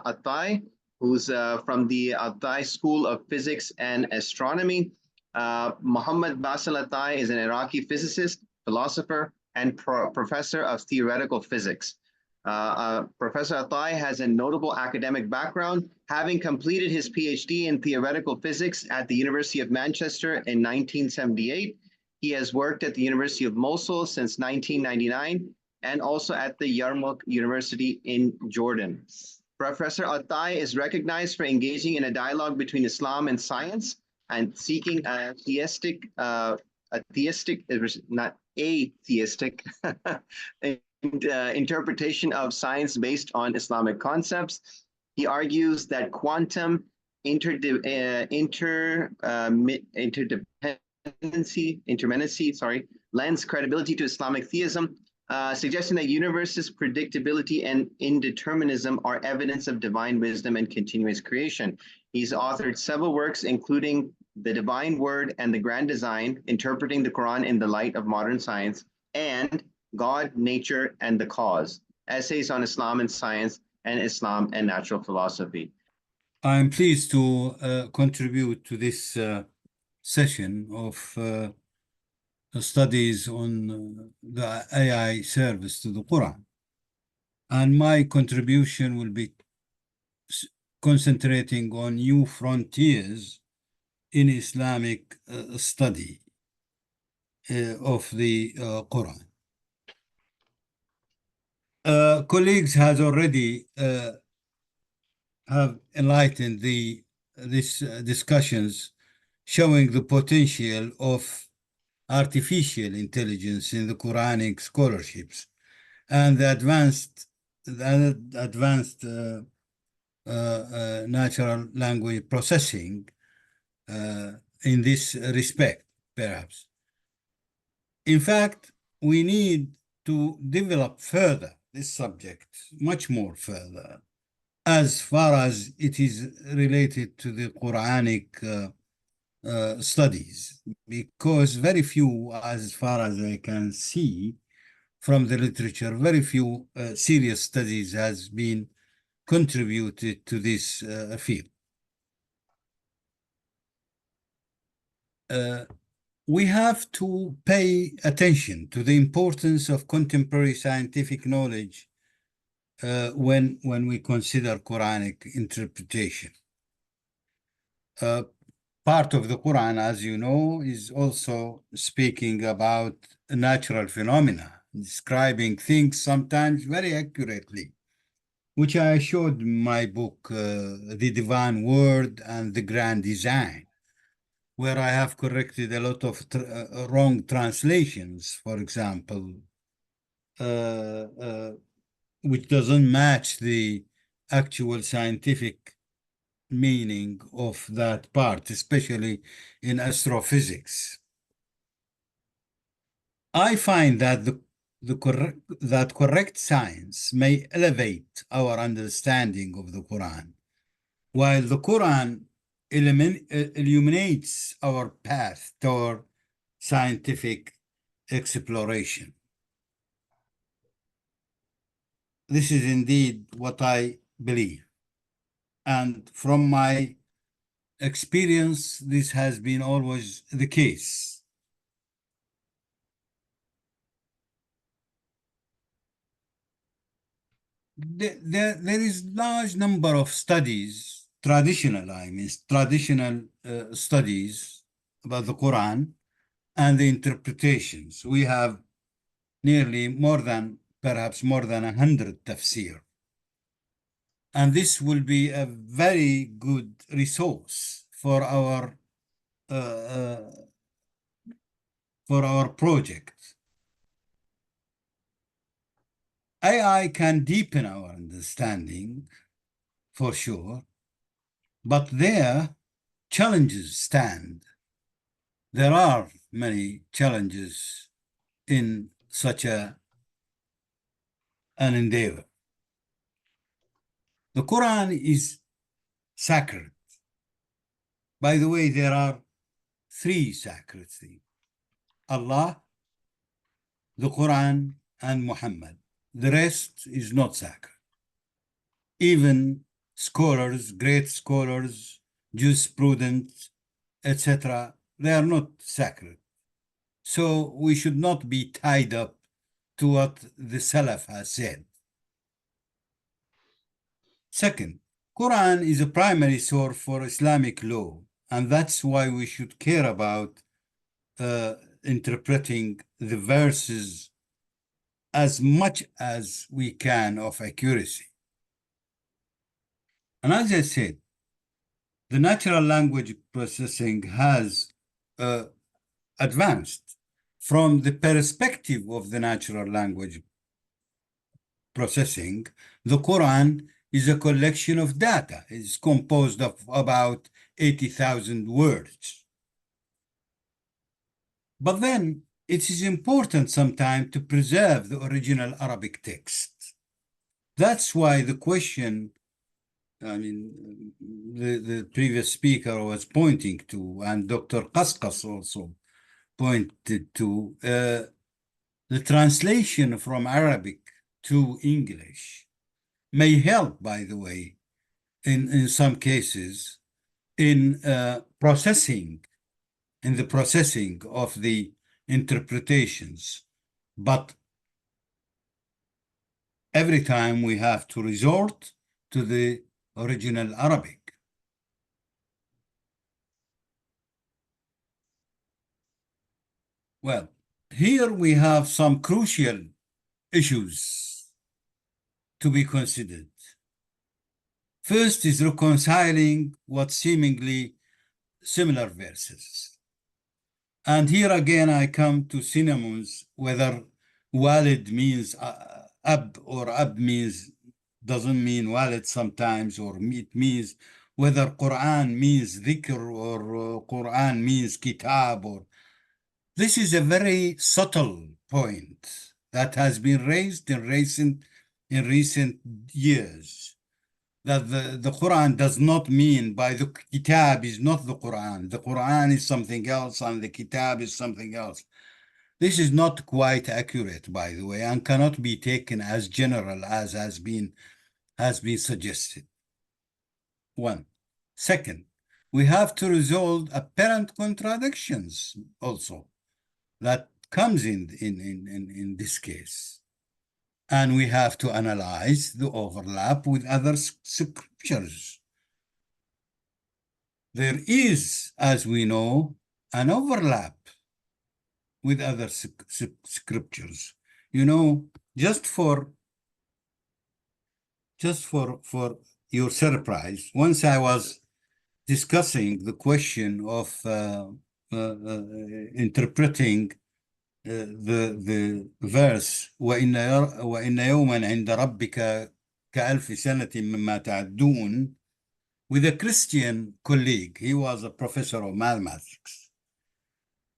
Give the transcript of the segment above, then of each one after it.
Altaie, who's from the Altaie School of Physics and Astronomy. Mohammed Basil Altaie is an Iraqi physicist, philosopher, and professor of theoretical physics. Professor Altaie has a notable academic background, having completed his Ph.D. in theoretical physics at the University of Manchester in 1978. He has worked at the University of Mosul since 1999 and also at the Yarmouk University in Jordan. Professor Altaie is recognized for engaging in a dialogue between Islam and science and seeking a theistic, interpretation of science based on Islamic concepts. He argues that quantum interdeterminacy, lends credibility to Islamic theism, suggesting that universe's predictability and indeterminism are evidence of divine wisdom and continuous creation. He's authored several works, including The Divine Word and the Grand Design, Interpreting the Qur'an in the Light of Modern Science, and God, Nature, and the Cause, Essays on Islam and Science, and Islam and Natural Philosophy. I'm pleased to contribute to this session of studies on the AI service to the Quran. And my contribution will be concentrating on new frontiers in Islamic study of the Quran. Colleagues has already have enlightened these discussions showing the potential of artificial intelligence in the Quranic scholarships and the advanced natural language processing in this respect, perhaps. In fact, we need to develop further this subject, much more further, as far as it is related to the Quranic studies, because very few, as far as I can see from the literature, very few serious studies has been contributed to this field. We have to pay attention to the importance of contemporary scientific knowledge when we consider Quranic interpretation. Part of the Quran, as you know, is also speaking about natural phenomena, describing things sometimes very accurately, which I showed in my book, The Divine Word and the Grand Design, where I have corrected a lot of wrong translations, for example, which doesn't match the actual scientific meaning of that part, especially in astrophysics. I find that that correct science may elevate our understanding of the Quran, while the Quran illuminates our path toward scientific exploration. This is indeed what I believe. And from my experience, this has been always the case. There is large number of studies, traditional studies about the Quran and the interpretations. We have nearly perhaps more than 100 tafsir. And this will be a very good resource for our project. AI can deepen our understanding, for sure, but there challenges stand. There are many challenges in such an endeavor. The Quran is sacred. By the way, there are 3 sacred things: Allah, the Quran, and Muhammad. The rest is not sacred. Even scholars, great scholars, jurisprudence, etc., they are not sacred. So we should not be tied up to what the Salaf has said. Second, Quran is a primary source for Islamic law, and that's why we should care about interpreting the verses as much as we can of accuracy. And as I said, the natural language processing has advanced from the perspective of the natural language processing. The Quran is a collection of data. It's composed of about 80,000 words. But then it is important sometimes to preserve the original Arabic text. That's why the question, I mean, the previous speaker was pointing to, and Dr. Qasqas also pointed to, the translation from Arabic to English may help, by the way, in some cases, in the processing of the interpretations. But every time we have to resort to the original Arabic. Well, here we have some crucial issues to be considered. First is reconciling what seemingly similar verses. And here again, I come to synonyms, whether walid means ab, or ab doesn't mean walid sometimes, or it means whether Qur'an means dhikr or Qur'an means kitab. Or this is a very subtle point that has been raised in recent years, that the Quran does not mean by the kitab is not the Quran. The Quran is something else and the kitab is something else. This is not quite accurate, by the way, and cannot be taken as general as has been suggested. One. Second, we have to resolve apparent contradictions also that comes in this case. And we have to analyze the overlap with other scriptures. There is, as we know, an overlap with other scriptures. You know, just for your surprise, once I was discussing the question of interpreting the verse وإن يوما عند ربك كألف سنة مما تعدون with a Christian colleague. He was a professor of mathematics.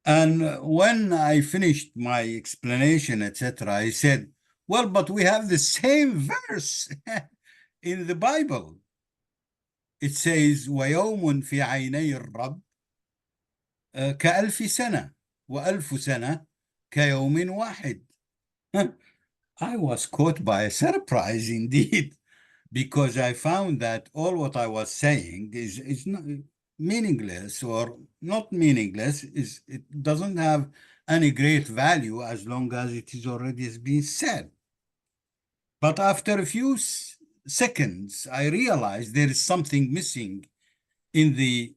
And when I finished my explanation, etc., he said, well, but we have the same verse in the Bible. It says ويوم في عيني الرب كألف سنة وألف سنة كيوم واحد. I was caught by a surprise indeed, because I found that all what I was saying is not meaningless, or not meaningless, it doesn't have any great value as long as it is already been said. But after a few seconds, I realized there is something missing in the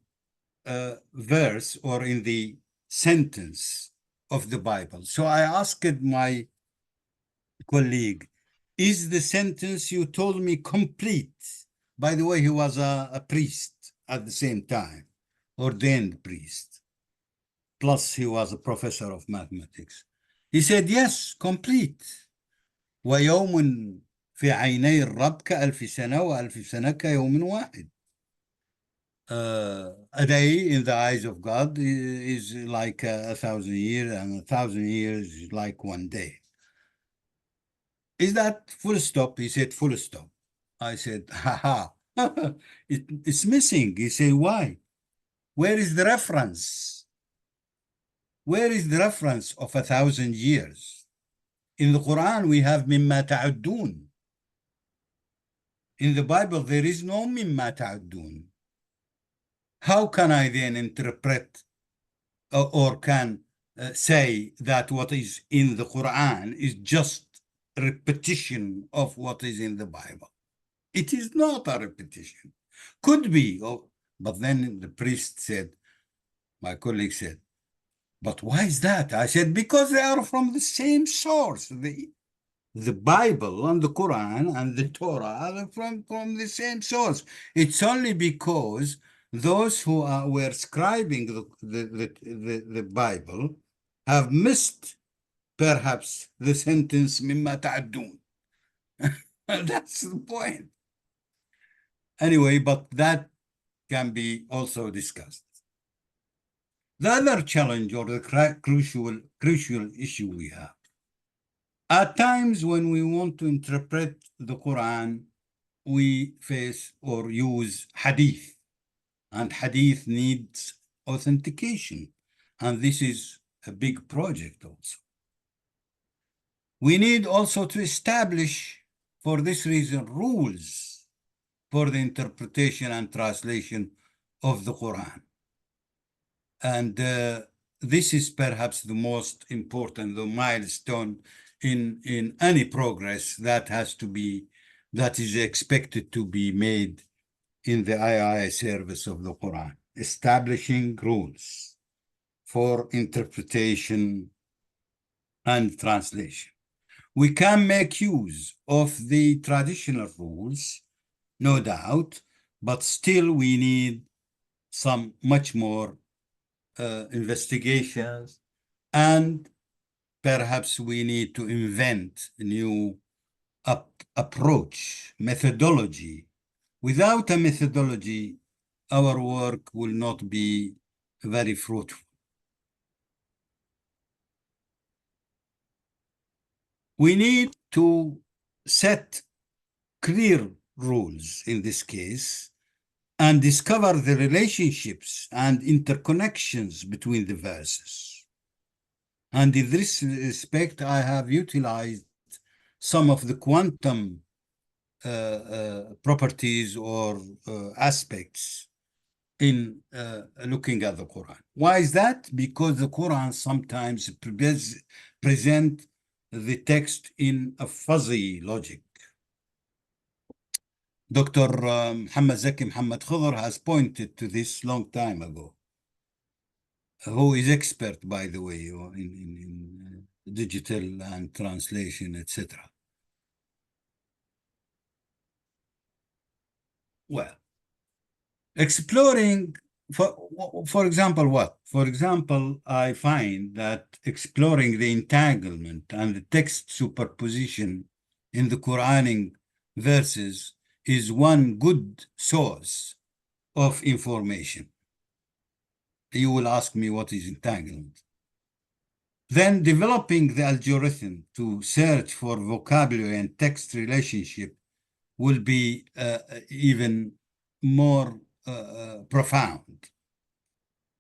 verse or in the sentence of the Bible. So I asked my colleague, is the sentence you told me complete? By the way, he was a priest at the same time, ordained priest. Plus he was a professor of mathematics. He said, yes, complete. ويوم في عيني الرب كألف سنة وألف سنة كيوم واحد. A day in the eyes of God is like 1,000 years, and 1,000 years is like one day. Is that full stop? He said, full stop. I said, haha, it's missing. He said, why? Where is the reference? Where is the reference of 1,000 years? In the Quran, we have مما تعدون. In the Bible, there is no mimma ta'uddun. How can I then interpret or can say that what is in the Quran is just repetition of what is in the Bible? It is not a repetition. Could be, but then the priest said, my colleague said, but why is that? I said, because they are from the same source. The Bible and the Quran and the Torah are from the same source. It's only because those who were scribing the Bible have missed perhaps the sentence mimma ta'addun. That's the point. Anyway, but that can be also discussed. The other challenge or the crucial issue we have, at times when we want to interpret the Quran, we face or use hadith, and hadith needs authentication, and this is a big project also. We need also to establish, for this reason, rules for the interpretation and translation of the Quran. And this is perhaps the most important, the milestone in any progress that is expected to be made in the II service of the Quran, establishing rules for interpretation and translation. We can make use of the traditional rules, no doubt, but still we need some much more investigations, and perhaps we need to invent a new approach, methodology. Without a methodology, our work will not be very fruitful. We need to set clear rules in this case and discover the relationships and interconnections between the verses. And in this respect, I have utilized some of the quantum properties or aspects in looking at the Quran. Why is that? Because the Quran sometimes present the text in a fuzzy logic. Dr. Mohammed Zaki Mohammed Khidr has pointed to this long time ago, who is expert, by the way, in digital and translation, etc. Well, exploring, for example, what? For example, I find that exploring the entanglement and the text superposition in the Quranic verses is one good source of information. You will ask me what is entanglement. Then developing the algorithm to search for vocabulary and text relationship will be even more profound.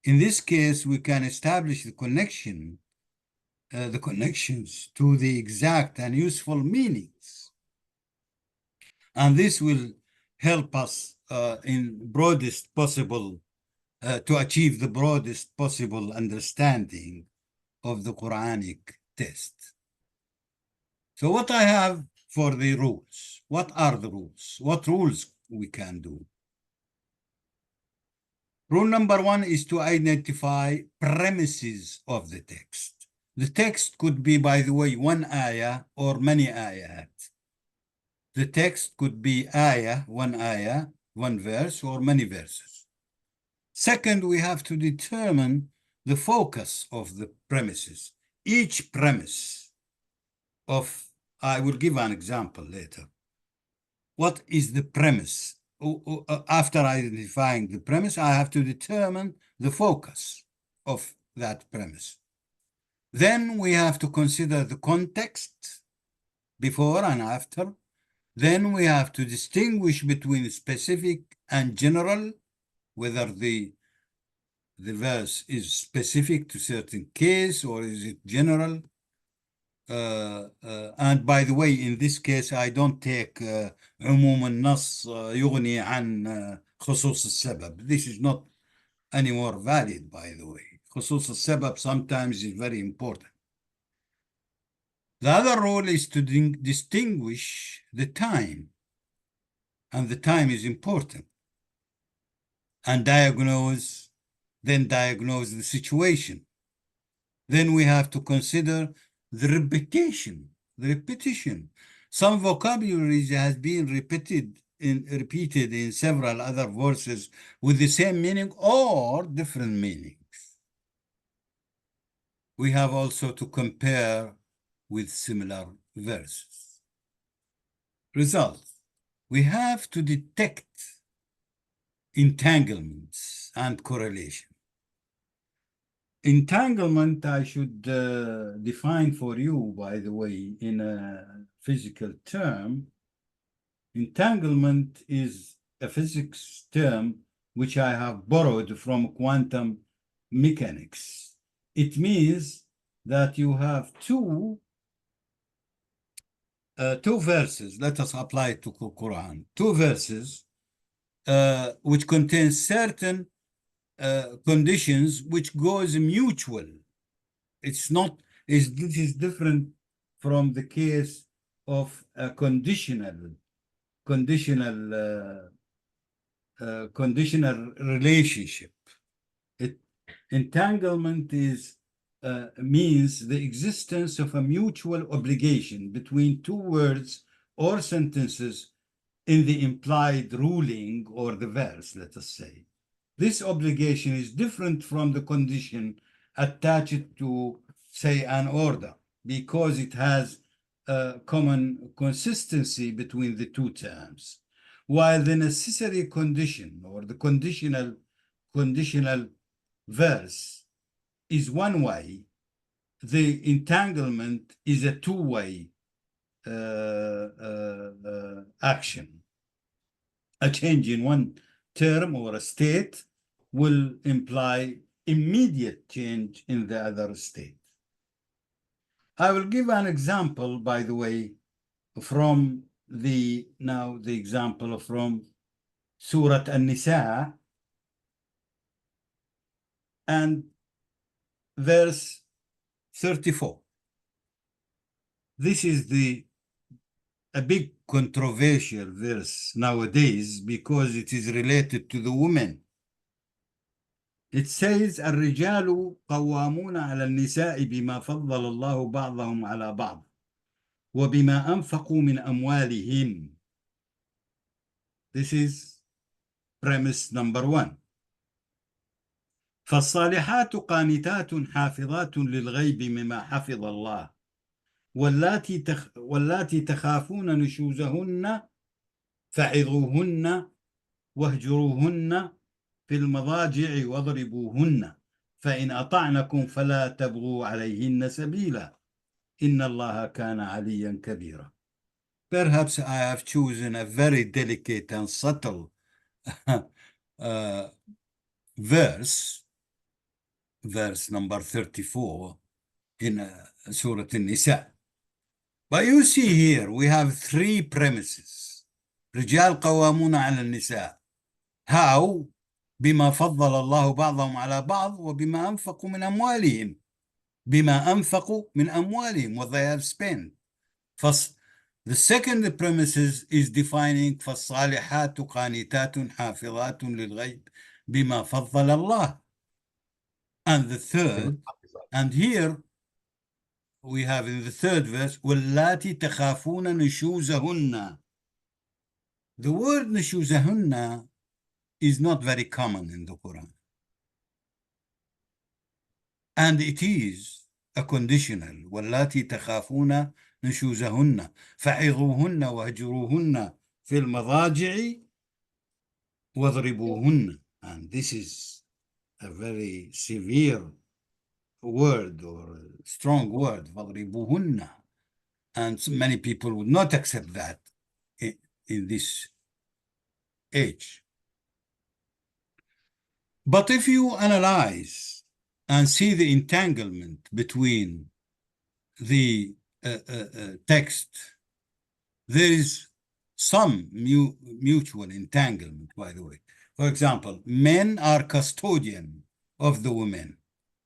In this case, we can establish the connections to the exact and useful meanings. And this will help us in broadest possible, to achieve the broadest possible understanding of the Quranic text. So what I have for the rules, what are the rules? What rules we can do? Rule number one is to identify premises of the text. The text could be, by the way, one ayah or many ayat. The text could be ayah, one verse, or many verses. Second, we have to determine the focus of the premises. Each premise of, I will give an example later. What is the premise? After identifying the premise, I have to determine the focus of that premise. Then we have to consider the context before and after. Then we have to distinguish between specific and general, whether the verse is specific to certain case or is it general. And by the way, in this case, I don't take عموم النص يغني عن خصوص السبب. This is not any more valid, by the way. خصوص السبب sometimes is very important. The other role is to distinguish the time, and the time is important, and diagnose the situation. Then we have to consider the repetition. Some vocabularies has been repeated in several other verses with the same meaning or different meanings. We have also to compare with similar verses. Result: we have to detect entanglements and correlation. Entanglement, I should define for you, by the way, in a physical term. Entanglement is a physics term which I have borrowed from quantum mechanics. It means that you have two verses. Let us apply it to Qur'an. Two verses which contain certain conditions which goes mutual. This is different from the case of a conditional relationship. Entanglement means the existence of a mutual obligation between two words or sentences in the implied ruling or the verse, let us say. This obligation is different from the condition attached to, say, an order, because it has a common consistency between the two terms, while the necessary condition or the conditional verse is one way. The entanglement is a two-way action. A change in one term or a state will imply immediate change in the other state. I will give an example, by the way, from the example from Surah An-Nisa and verse 34. This is a big controversial verse nowadays because it is related to the women. It says الرجال قوامون على النساء بما فضل الله بعضهم على بعض وبما أنفقوا من أموالهم. This is premise number one. فالصالحات قانتات حافظات للغيب مما حفظ الله واللاتي تخافون نشوزهن فعظوهن واهجروهن في المضاجع واضربوهن فإن أطعنكم فلا تبغوا عليهن سبيلا إن الله كان عليا كبيرا. Perhaps I have chosen a very delicate and subtle verse number 34 in Surah An-Nisa. But you see here, we have three premises. رجال قوامون على النساء. How? بما فضل الله بعضهم على بعض وبما أنفقوا من أموالهم. بما أنفقوا من أموالهم, what they have spent. First, the second premises is defining فالصالحات قانتات حافظات للغيب بما فضل الله. And the third, and here we have in the third verse, واللاتي تخافون نشوزهن. The word نشوزهن is not very common in the Quran. And it is a conditional. واللاتي تخافون نشوزهن فعظوهن واهجروهن في المضاجع واضربوهن. And this is a very severe word or strong word, واضربوهن. And so many people would not accept that in this age. But if you analyze and see the entanglement between the text, there is some mutual entanglement, by the way. For example, men are custodian of the women,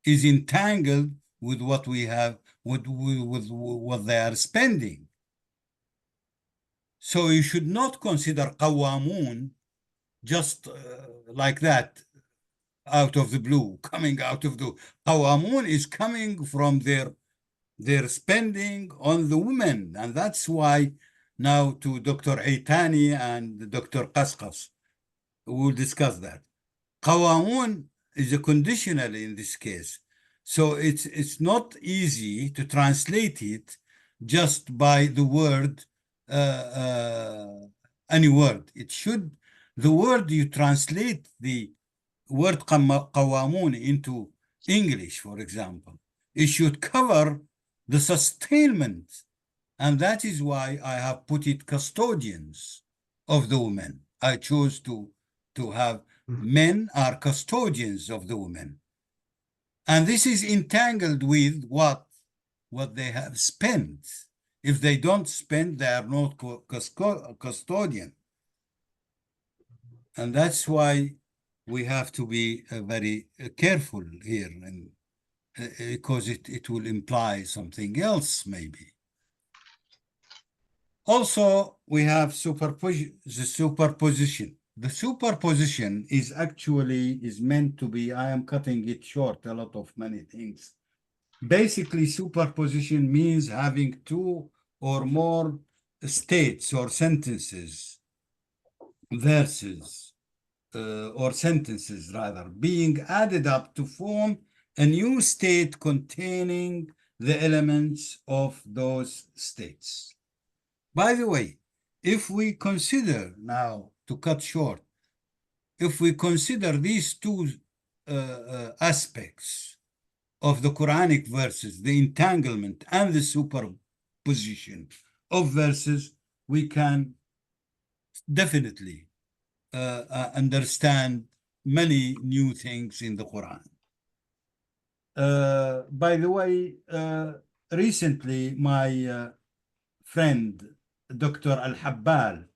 is entangled with what we have, with what they are spending. So you should not consider qawamun just like that, out of the blue, coming out of the... Qawamun is coming from their spending on the women. And that's why now to Dr. Aitani and Dr. Qasqas, we'll discuss that. Qawamun is a conditional in this case. So it's not easy to translate it just by the word, any word. It should, the word you translate the word qawamun into English, for example, it should cover the sustainment. And that is why I have put it custodians of the women. I chose to have men are custodians of the women. And this is entangled with what they have spent. If they don't spend, they are not custodian. And that's why we have to be very careful here, and because it will imply something else, maybe. Also, we have the superposition. The superposition is actually meant to be, I am cutting it short, a lot of many things. Basically, superposition means having two or more states or sentences, verses, or sentences rather, being added up to form a new state containing the elements of those states. By the way, if we consider now, to cut short, if we consider these two aspects of the Quranic verses, the entanglement and the superposition of verses, we can definitely understand many new things in the Quran. By the way, recently my friend, Dr. Al-Habbal,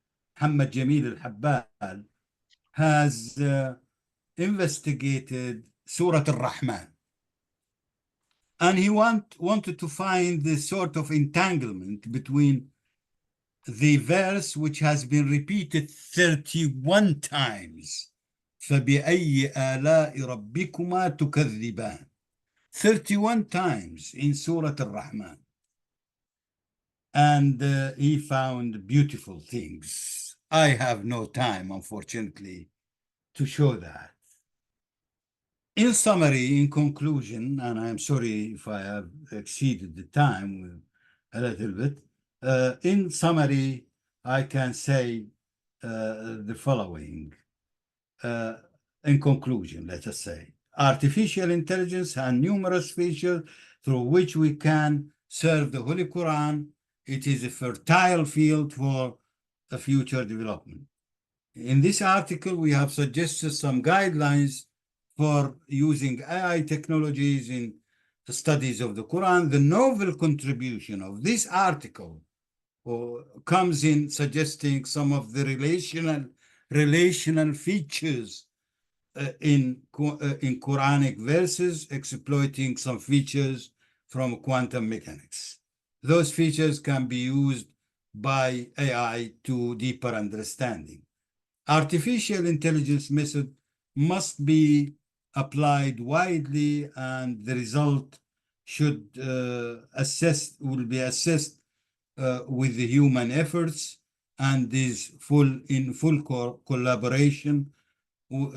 Mohammed Jamil Al-Habbal, has investigated Surah Al-Rahman. And he wanted to find this sort of entanglement between the verse which has been repeated 31 times. فَبِأَيِّ آلَاءِ رَبِّكُمَا تُكَذِّبَانِ 31 times in Surah Al-Rahman. And he found beautiful things. I have no time, unfortunately, to show that. In summary, in conclusion, and I'm sorry if I have exceeded the time a little bit, in summary, I can say the following. In conclusion, let us say, artificial intelligence has numerous features through which we can serve the Holy Quran. It is a fertile field for a future development. In this article, we have suggested some guidelines for using AI technologies in the studies of the Quran. The novel contribution of this article comes in suggesting some of the relational features in Quranic verses, exploiting some features from quantum mechanics. Those features can be used by AI to deeper understanding. Artificial intelligence method must be applied widely, and the result should will be assessed with the human efforts, and is in full collaboration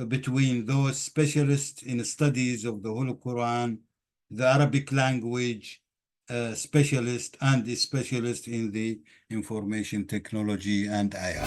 between those specialists in studies of the Holy Quran, the Arabic language specialist, and the specialist in the information technology and AI.